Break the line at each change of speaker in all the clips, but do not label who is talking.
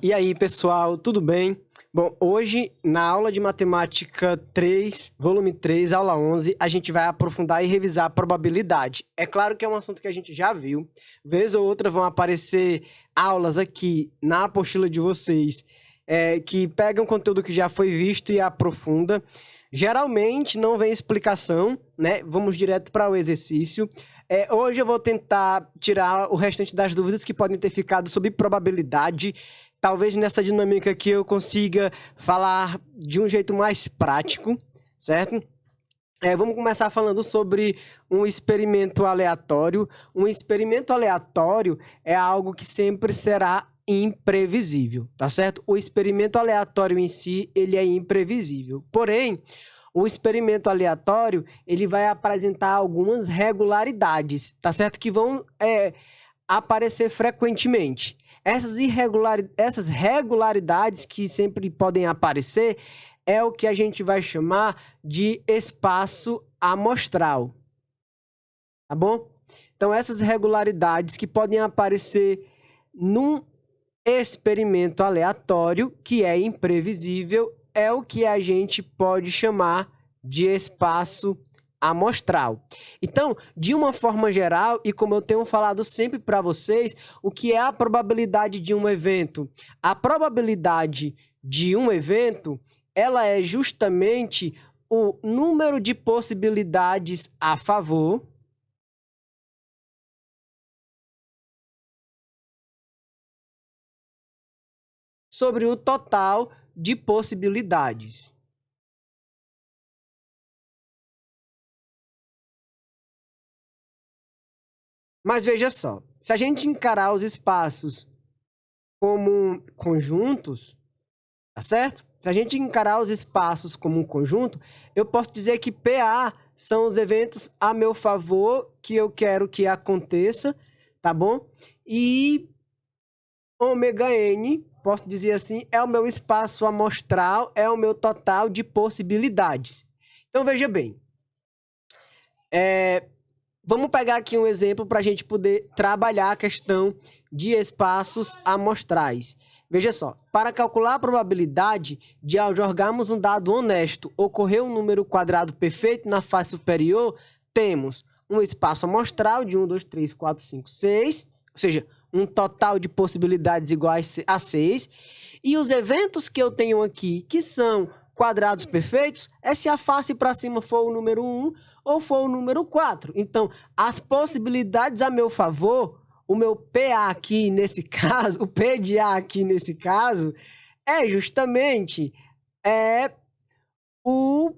E aí, pessoal, tudo bem? Bom, hoje, na aula de Matemática 3, volume 3, aula 11, a gente vai aprofundar e revisar a probabilidade. É claro que é um assunto que a gente já viu. Vez ou outra vão aparecer aulas aqui na apostila de vocês que pegam conteúdo que já foi visto e aprofunda. Geralmente não vem explicação, né? Vamos direto para o exercício. Hoje eu vou tentar tirar o restante das dúvidas que podem ter ficado sobre probabilidade. Talvez nessa dinâmica aqui eu consiga falar de um jeito mais prático, certo? Vamos começar falando sobre um experimento aleatório. Um experimento aleatório é algo que sempre será imprevisível, tá certo? O experimento aleatório em si, ele é imprevisível. Porém, o experimento aleatório, ele vai apresentar algumas regularidades, tá certo? Que vão aparecer frequentemente. Essas regularidades que sempre podem aparecer é o que a gente vai chamar de espaço amostral, tá bom? Então, essas regularidades que podem aparecer num experimento aleatório, que é imprevisível, é o que a gente pode chamar de espaço amostral. Então, de uma forma geral, e como eu tenho falado sempre para vocês, o que é a probabilidade de um evento? A probabilidade de um evento, ela é justamente o número de possibilidades a favor sobre o total de possibilidades. Mas veja só, se a gente encarar os espaços como conjuntos, tá certo? Se a gente encarar os espaços como um conjunto, eu posso dizer que PA são os eventos a meu favor que eu quero que aconteça, tá bom? E ômega N, posso dizer assim, é o meu espaço amostral, é o meu total de possibilidades. Então, veja bem, vamos pegar aqui um exemplo para a gente poder trabalhar a questão de espaços amostrais. Veja só, para calcular a probabilidade de, ao jogarmos um dado honesto, ocorrer um número quadrado perfeito na face superior, temos um espaço amostral de 1, 2, 3, 4, 5, 6, ou seja, um total de possibilidades iguais a 6. E os eventos que eu tenho aqui, que são quadrados perfeitos, é se a face para cima for o número 1 ou for o número 4. Então, as possibilidades a meu favor, o meu PA aqui nesse caso, o P de A aqui nesse caso, é justamente o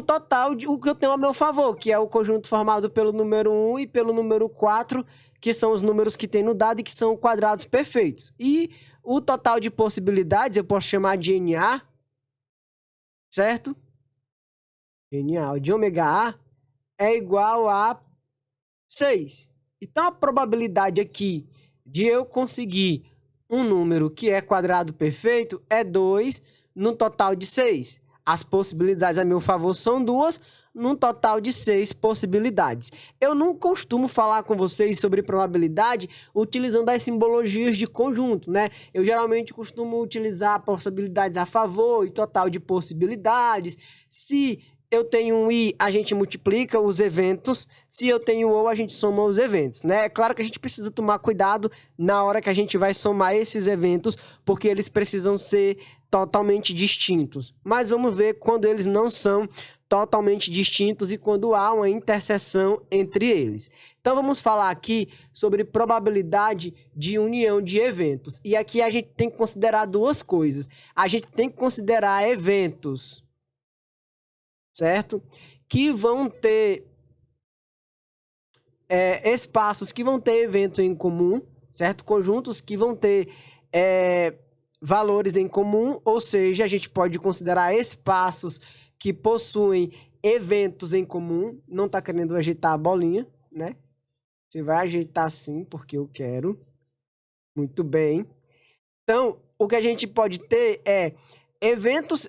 total de o que eu tenho a meu favor, que é o conjunto formado pelo número 1 e pelo número 4, que são os números que tem no dado e que são quadrados perfeitos. E o total de possibilidades eu posso chamar de NA, certo? NA de ômega A é igual a 6. Então, a probabilidade aqui de eu conseguir um número que é quadrado perfeito é 2 no total de 6. As possibilidades a meu favor são 2, num total de 6 possibilidades. Eu não costumo falar com vocês sobre probabilidade utilizando as simbologias de conjunto, né? Eu geralmente costumo utilizar possibilidades a favor e total de possibilidades. Se eu tenho um i, a gente multiplica os eventos. Se eu tenho ou, a gente soma os eventos, né? É claro que a gente precisa tomar cuidado na hora que a gente vai somar esses eventos, porque eles precisam ser totalmente distintos. Mas vamos ver quando eles não são totalmente distintos e quando há uma interseção entre eles. Então, vamos falar aqui sobre probabilidade de união de eventos. E aqui a gente tem que considerar duas coisas. A gente tem que considerar eventos, certo? Que vão ter espaços que vão ter evento em comum, certo? Conjuntos que vão ter valores em comum, ou seja, a gente pode considerar espaços que possuem eventos em comum. Não está querendo ajeitar a bolinha, né? Você vai ajeitar sim, porque eu quero. Muito bem. Então, o que a gente pode ter é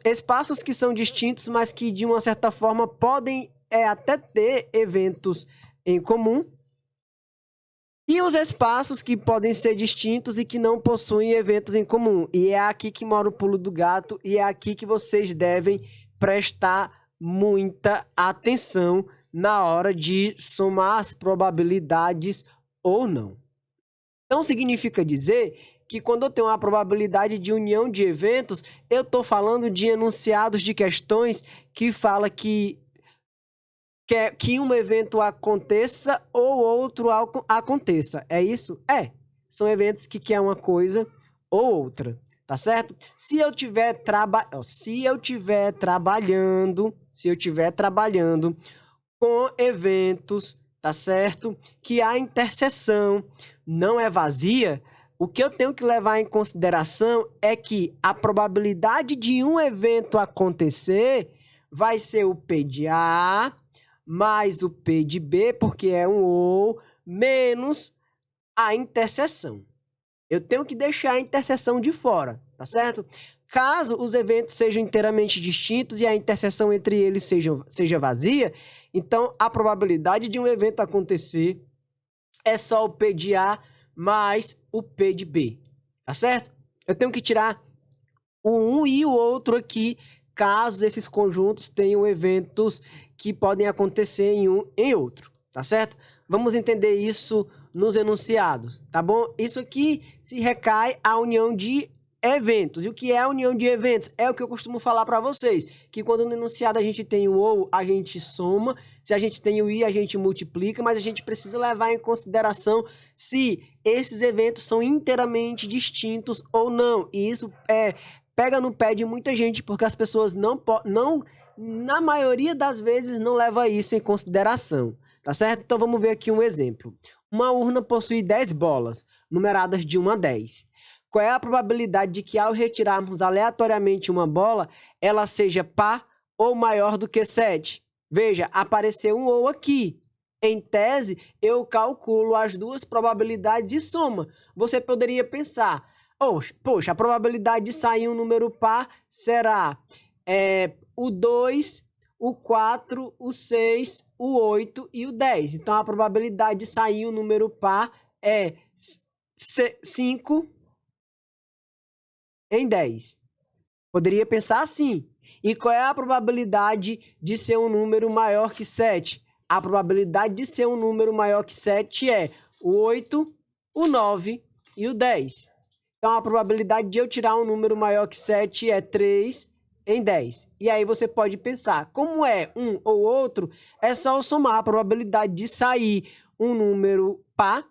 espaços que são distintos, mas que de uma certa forma podem até ter eventos em comum. E os espaços que podem ser distintos e que não possuem eventos em comum. E é aqui que mora o pulo do gato, e é aqui que vocês devem prestar muita atenção na hora de somar as probabilidades ou não. Então, significa dizer que quando eu tenho uma probabilidade de união de eventos, eu estou falando de enunciados de questões que fala que um evento aconteça ou outro aconteça. É isso? É. São eventos que quer uma coisa ou outra, tá certo? Se eu tiver trabalhando com eventos, tá certo? Que a interseção não é vazia, o que eu tenho que levar em consideração é que a probabilidade de um evento acontecer vai ser o P de A mais o P de B, porque é um ou, menos a interseção. Eu tenho que deixar a interseção de fora, tá certo? Caso os eventos sejam inteiramente distintos e a interseção entre eles seja vazia, então a probabilidade de um evento acontecer é só o P de A mais o P de B, tá certo? Eu tenho que tirar o um e o outro aqui, caso esses conjuntos tenham eventos que podem acontecer em um e em outro, tá certo? Vamos entender isso nos enunciados, tá bom? Isso aqui se recai à união de eventos. E o que é a união de eventos? É o que eu costumo falar para vocês, que quando no enunciado a gente tem o ou, a gente soma, se a gente tem o i, a gente multiplica, mas a gente precisa levar em consideração se esses eventos são inteiramente distintos ou não. E isso pega no pé de muita gente, porque as pessoas não, na maioria das vezes, não leva isso em consideração, tá certo? Então vamos ver aqui um exemplo. Uma urna possui 10 bolas, numeradas de 1 a 10. Qual é a probabilidade de que ao retirarmos aleatoriamente uma bola, ela seja par ou maior do que 7? Veja, apareceu um ou aqui. Em tese, eu calculo as duas probabilidades e soma. Você poderia pensar, poxa, a probabilidade de sair um número par será o 2, o 4, o 6, o 8 e o 10. Então, a probabilidade de sair um número par é 5 em 10. Poderia pensar assim. E qual é a probabilidade de ser um número maior que 7? A probabilidade de ser um número maior que 7 é o 8, o 9 e o 10. Então, a probabilidade de eu tirar um número maior que 7 é 3 em 10. E aí você pode pensar, como é um ou outro, é só eu somar a probabilidade de sair um número par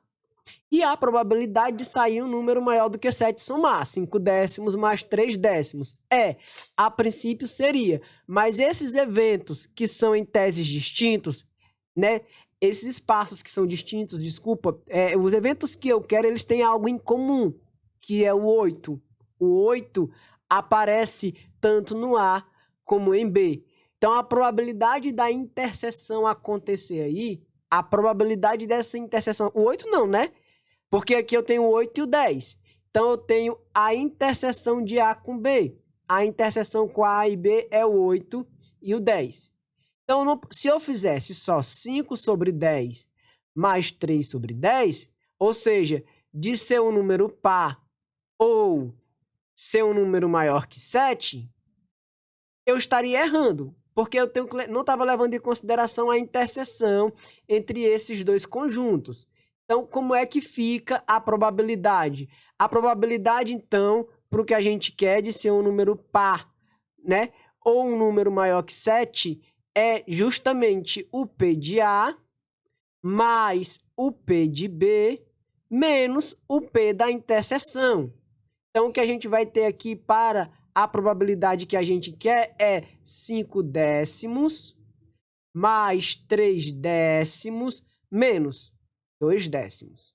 e a probabilidade de sair um número maior do que 7 somar. 5 décimos mais 3 décimos. A princípio seria. Mas esses eventos que são em teses distintos, né? Esses espaços que são distintos, os eventos que eu quero, eles têm algo em comum, que é o 8. O 8 aparece tanto no A como em B. Então, a probabilidade da interseção acontecer aí, a probabilidade dessa interseção... O 8 não, né? Porque aqui eu tenho o 8 e o 10. Então, eu tenho a interseção de A com B. A interseção com A e B é o 8 e o 10. Então, se eu fizesse só 5 sobre 10 mais 3 sobre 10, ou seja, de ser um número par ou ser um número maior que 7, eu estaria errando, porque eu não estava levando em consideração a interseção entre esses dois conjuntos. Então, como é que fica a probabilidade? A probabilidade, então, para o que a gente quer de ser um número par, né? Ou um número maior que 7, é justamente o P de A mais o P de B menos o P da interseção. Então, o que a gente vai ter aqui para a probabilidade que a gente quer é 5 décimos mais 3 décimos menos 2 décimos,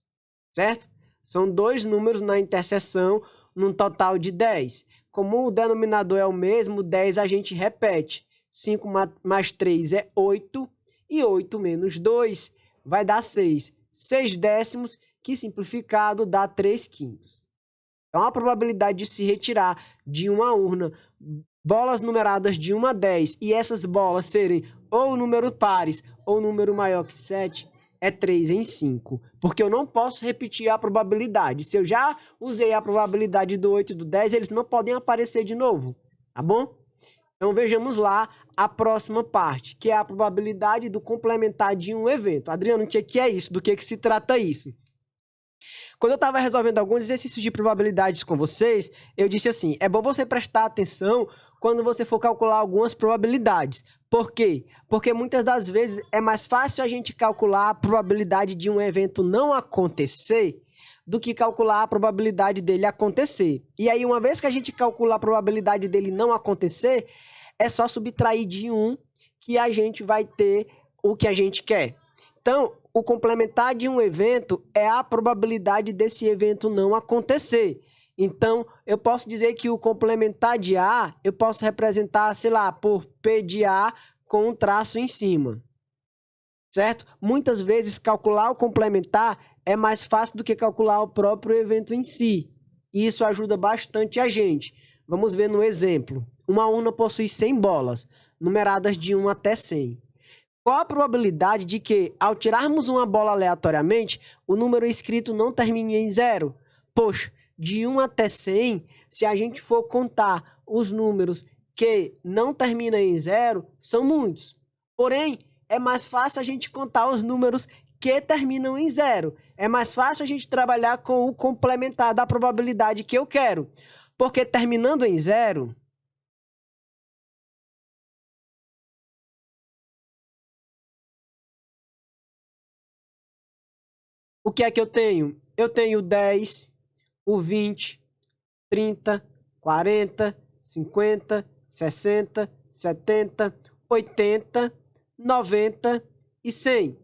certo? São dois números na interseção, num total de 10. Como o denominador é o mesmo, 10 a gente repete. 5 mais 3 é 8, e 8 menos 2 vai dar 6. 6 décimos, que simplificado dá 3 quintos. Então, a probabilidade de se retirar de uma urna bolas numeradas de 1 a 10 e essas bolas serem ou número pares ou número maior que 7 é 3 em 5, porque eu não posso repetir a probabilidade. Se eu já usei a probabilidade do 8 e do 10, eles não podem aparecer de novo, tá bom? Então vejamos lá a próxima parte, que é a probabilidade do complementar de um evento. Adriano, o que é isso? Do que se trata isso? Quando eu estava resolvendo alguns exercícios de probabilidades com vocês, eu disse assim, é bom você prestar atenção quando você for calcular algumas probabilidades. Por quê? Porque muitas das vezes é mais fácil a gente calcular a probabilidade de um evento não acontecer do que calcular a probabilidade dele acontecer. E aí, uma vez que a gente calcula a probabilidade dele não acontecer, é só subtrair de 1 que a gente vai ter o que a gente quer. Então, o complementar de um evento é a probabilidade desse evento não acontecer. Então, eu posso dizer que o complementar de A, eu posso representar, sei lá, por P de A com um traço em cima. Certo? Muitas vezes, calcular o complementar é mais fácil do que calcular o próprio evento em si. E isso ajuda bastante a gente. Vamos ver no exemplo. Uma urna possui 100 bolas, numeradas de 1 até 100. Qual a probabilidade de que, ao tirarmos uma bola aleatoriamente, o número escrito não termine em 0? Poxa, de 1 até 100, se a gente for contar os números que não terminam em 0, são muitos. Porém, é mais fácil a gente contar os números que terminam em 0. É mais fácil a gente trabalhar com o complementar da probabilidade que eu quero. Porque terminando em 0... o que é que eu tenho? Eu tenho 10, o 20, 30, 40, 50, 60, 70, 80, 90 e 100.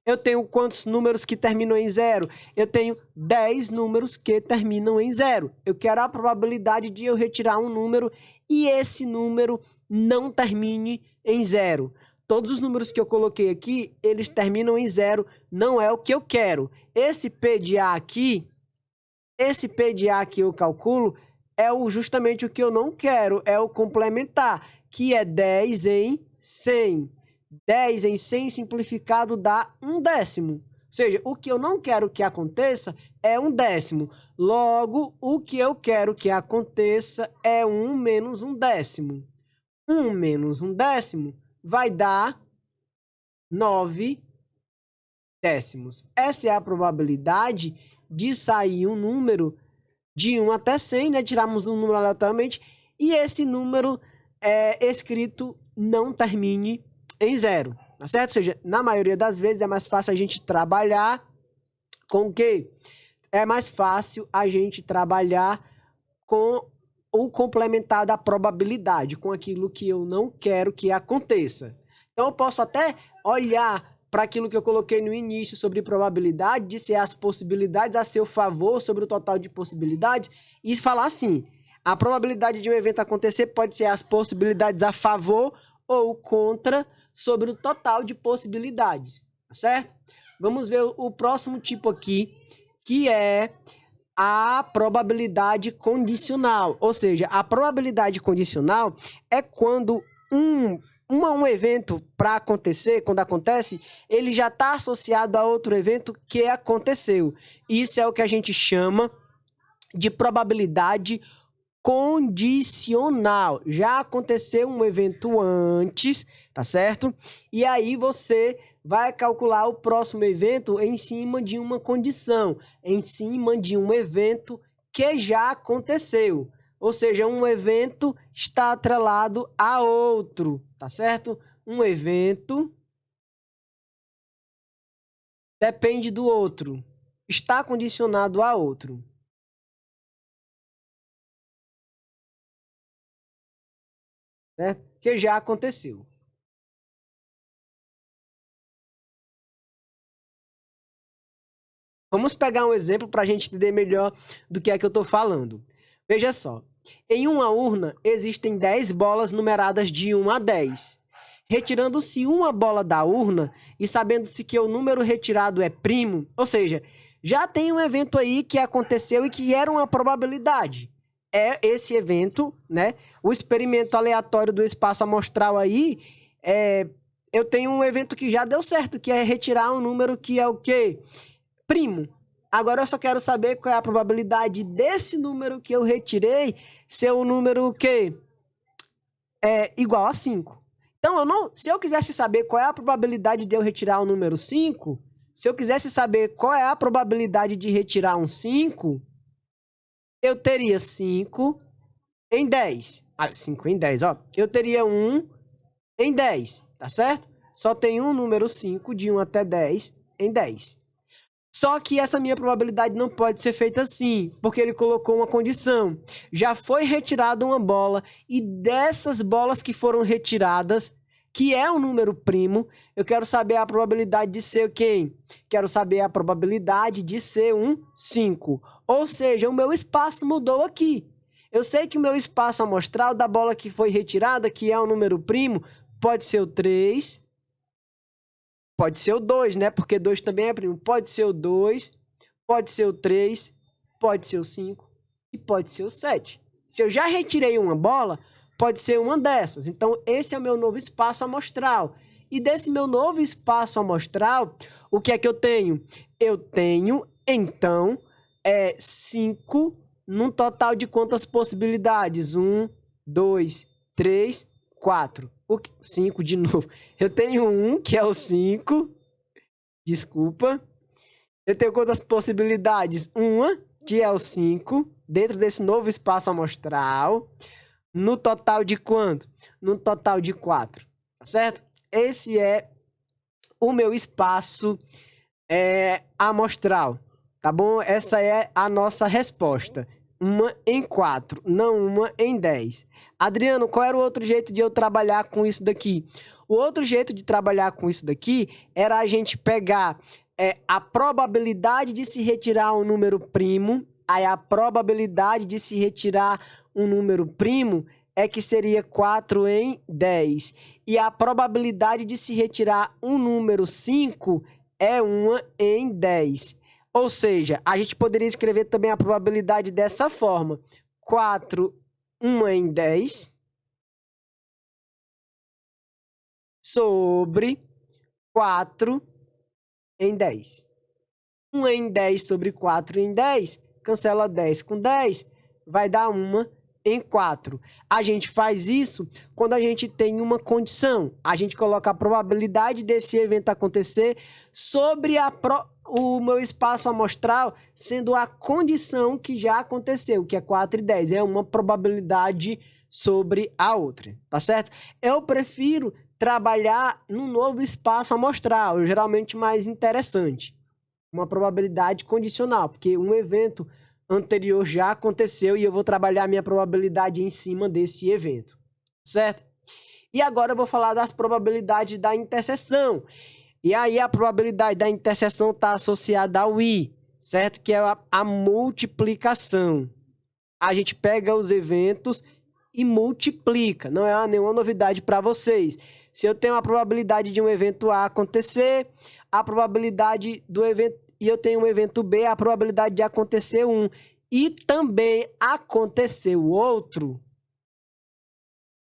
Eu tenho quantos números que terminam em 0? Eu tenho 10 números que terminam em 0. Eu quero a probabilidade de eu retirar um número e esse número não termine em 0. Todos os números que eu coloquei aqui, eles terminam em 0, não é o que eu quero. Esse P de A aqui, que eu calculo, é justamente o que eu não quero, é o complementar, que é 10 em 100. 10 em 100 simplificado dá 1/10. Ou seja, o que eu não quero que aconteça é 1/10. Logo, o que eu quero que aconteça é 1 menos 1/10. 1 menos 1/10 vai dar 9/10. Essa é a probabilidade de sair um número de 1 até 100, né? Tiramos um número aleatoriamente e esse número escrito não termine em 0, tá certo? Ou seja, na maioria das vezes é mais fácil a gente trabalhar com o quê? É mais fácil a gente trabalhar com o complementar da probabilidade, com aquilo que eu não quero que aconteça. Então, eu posso até olhar para aquilo que eu coloquei no início sobre probabilidade, de ser as possibilidades a seu favor sobre o total de possibilidades, e falar assim, a probabilidade de um evento acontecer pode ser as possibilidades a favor ou contra sobre o total de possibilidades, tá certo? Vamos ver o próximo tipo aqui, que é a probabilidade condicional. Ou seja, a probabilidade condicional é quando um evento para acontecer, quando acontece, ele já está associado a outro evento que aconteceu. Isso é o que a gente chama de probabilidade condicional. Já aconteceu um evento antes, tá certo? E aí você vai calcular o próximo evento em cima de uma condição, em cima de um evento que já aconteceu. Ou seja, um evento está atrelado a outro, tá certo? Um evento depende do outro, está condicionado a outro. Certo? Que já aconteceu. Vamos pegar um exemplo para a gente entender melhor do que é que eu estou falando. Veja só, em uma urna existem 10 bolas numeradas de 1 a 10. Retirando-se uma bola da urna e sabendo-se que o número retirado é primo, ou seja, já tem um evento aí que aconteceu e que era uma probabilidade. É esse evento, né? O experimento aleatório do espaço amostral aí eu tenho um evento que já deu certo, que é retirar um número que é o quê? Primo. Agora eu só quero saber qual é a probabilidade desse número que eu retirei ser o número o quê? Igual a 5. Então, se eu quisesse saber qual é a probabilidade de eu retirar o número 5, se eu quisesse saber qual é a probabilidade de retirar um 5, eu teria 5 em 10. 5 em 10, ó. Eu teria 1 em 10, tá certo? Só tem um número 5, de 1 até 10, em 10. Só que essa minha probabilidade não pode ser feita assim, porque ele colocou uma condição. Já foi retirada uma bola, e dessas bolas que foram retiradas, que é um número primo, eu quero saber a probabilidade de ser quem? Quero saber a probabilidade de ser um 5. Ou seja, o meu espaço mudou aqui. Eu sei que o meu espaço amostral da bola que foi retirada, que é um número primo, pode ser o 3, pode ser o 2, né? Porque 2 também é primo. Pode ser o 2, pode ser o 3, pode ser o 5 e pode ser o 7. Se eu já retirei uma bola, pode ser uma dessas. Então, esse é o meu novo espaço amostral. E desse meu novo espaço amostral, o que é que eu tenho? Eu tenho, então, 5 num total de quantas possibilidades? 1, 2, 3, 4. 5 de novo. Eu tenho 1, que é o 5. Desculpa. Eu tenho quantas possibilidades? Uma, que é o 5, dentro desse novo espaço amostral. No total de quanto? No total de 4. Tá certo? Esse é o meu espaço amostral. Tá bom? Essa é a nossa resposta. 1 em 4, não 1 em 10. Adriano, qual era o outro jeito de eu trabalhar com isso daqui? O outro jeito de trabalhar com isso daqui era a gente pegar a probabilidade de se retirar um número primo. Aí a probabilidade de se retirar um número primo é que seria 4 em 10. E a probabilidade de se retirar um número 5 é 1 em 10. Ou seja, a gente poderia escrever também a probabilidade dessa forma. 4, 1 em 10 sobre 4 em 10. 1 em 10 sobre 4 em 10, cancela 10 com 10, vai dar 1 em 4. A gente faz isso quando a gente tem uma condição. A gente coloca a probabilidade desse evento acontecer sobre o meu espaço amostral, sendo a condição que já aconteceu, que é 4 e 10. É uma probabilidade sobre a outra, tá certo? Eu prefiro trabalhar num novo espaço amostral, geralmente mais interessante. Uma probabilidade condicional, porque um evento anterior já aconteceu e eu vou trabalhar a minha probabilidade em cima desse evento, certo? E agora eu vou falar das probabilidades da interseção. E aí a probabilidade da interseção está associada ao i, certo? Que é a multiplicação. A gente pega os eventos e multiplica. Não é nenhuma novidade para vocês. Se eu tenho a probabilidade de um evento A acontecer, a probabilidade do evento, e eu tenho um evento B, a probabilidade de acontecer um e também acontecer o outro,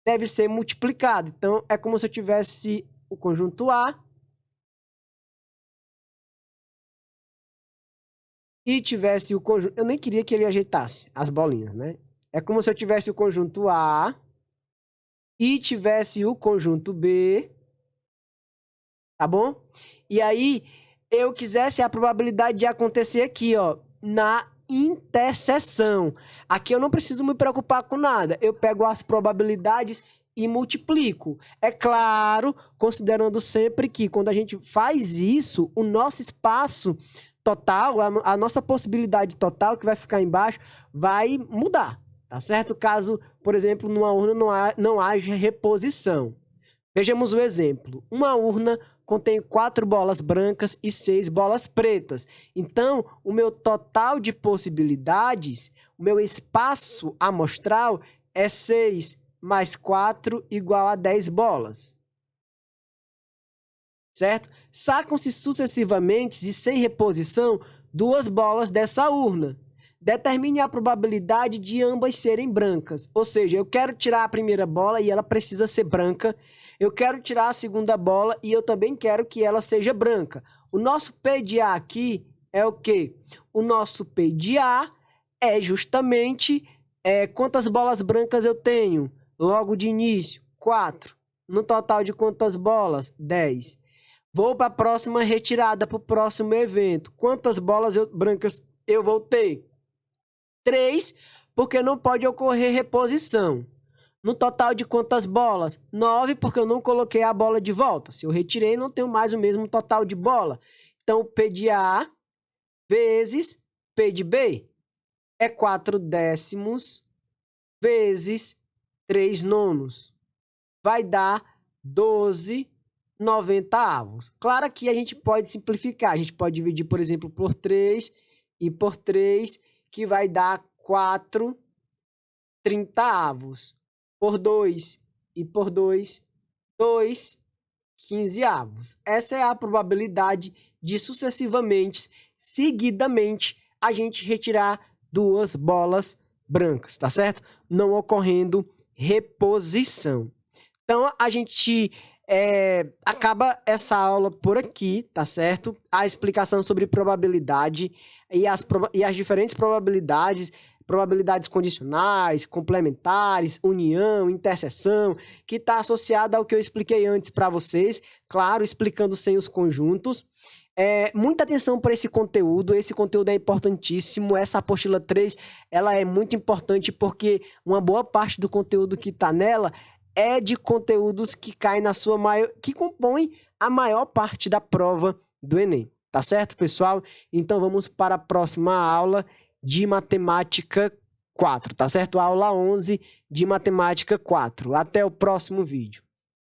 deve ser multiplicado. Então, é como se eu tivesse o conjunto A e tivesse o conjunto... Eu nem queria que ele ajeitasse as bolinhas, né? É como se eu tivesse o conjunto A e tivesse o conjunto B, tá bom? E aí, eu quisesse a probabilidade de acontecer aqui, ó, na interseção. Aqui eu não preciso me preocupar com nada. Eu pego as probabilidades e multiplico. É claro, considerando sempre que quando a gente faz isso, o nosso espaço total, a nossa possibilidade total que vai ficar embaixo, vai mudar, tá certo? Caso, por exemplo, numa urna não haja reposição. Vejamos o exemplo. Uma urna contém 4 bolas brancas e 6 bolas pretas. Então, o meu total de possibilidades, o meu espaço amostral é 6 mais 4 igual a 10 bolas. Certo? Sacam-se sucessivamente e sem reposição 2 bolas dessa urna. Determine a probabilidade de ambas serem brancas. Ou seja, eu quero tirar a primeira bola e ela precisa ser branca. Eu quero tirar a segunda bola e eu também quero que ela seja branca. O nosso P de A aqui é o quê? O nosso P de A é justamente quantas bolas brancas eu tenho logo de início? 4. No total de quantas bolas? 10. Vou para a próxima retirada, para o próximo evento. Quantas bolas brancas eu vou ter? 3, porque não pode ocorrer reposição. No total de quantas bolas? 9, porque eu não coloquei a bola de volta. Se eu retirei, não tenho mais o mesmo total de bola. Então, P de A vezes P de B é 4 décimos vezes 3 nonos. Vai dar 12 90avos. Claro que a gente pode simplificar. A gente pode dividir, por exemplo, por 3 e por 3, que vai dar 4 30avos. Por 2 e por 2, 2 15avos. Essa é a probabilidade de sucessivamente, seguidamente, a gente retirar 2 bolas brancas, tá certo? Não ocorrendo reposição. Então, a gente acaba essa aula por aqui, tá certo? A explicação sobre probabilidade e as diferentes probabilidades condicionais, complementares, união, interseção, que está associada ao que eu expliquei antes para vocês, claro, explicando sem os conjuntos. Muita atenção para esse conteúdo é importantíssimo. Essa apostila 3, ela é muito importante porque uma boa parte do conteúdo que está nela é de conteúdos que caem que compõem a maior parte da prova do Enem, tá certo, pessoal? Então vamos para a próxima aula de matemática 4, tá certo? Aula 11 de matemática 4. Até o próximo vídeo.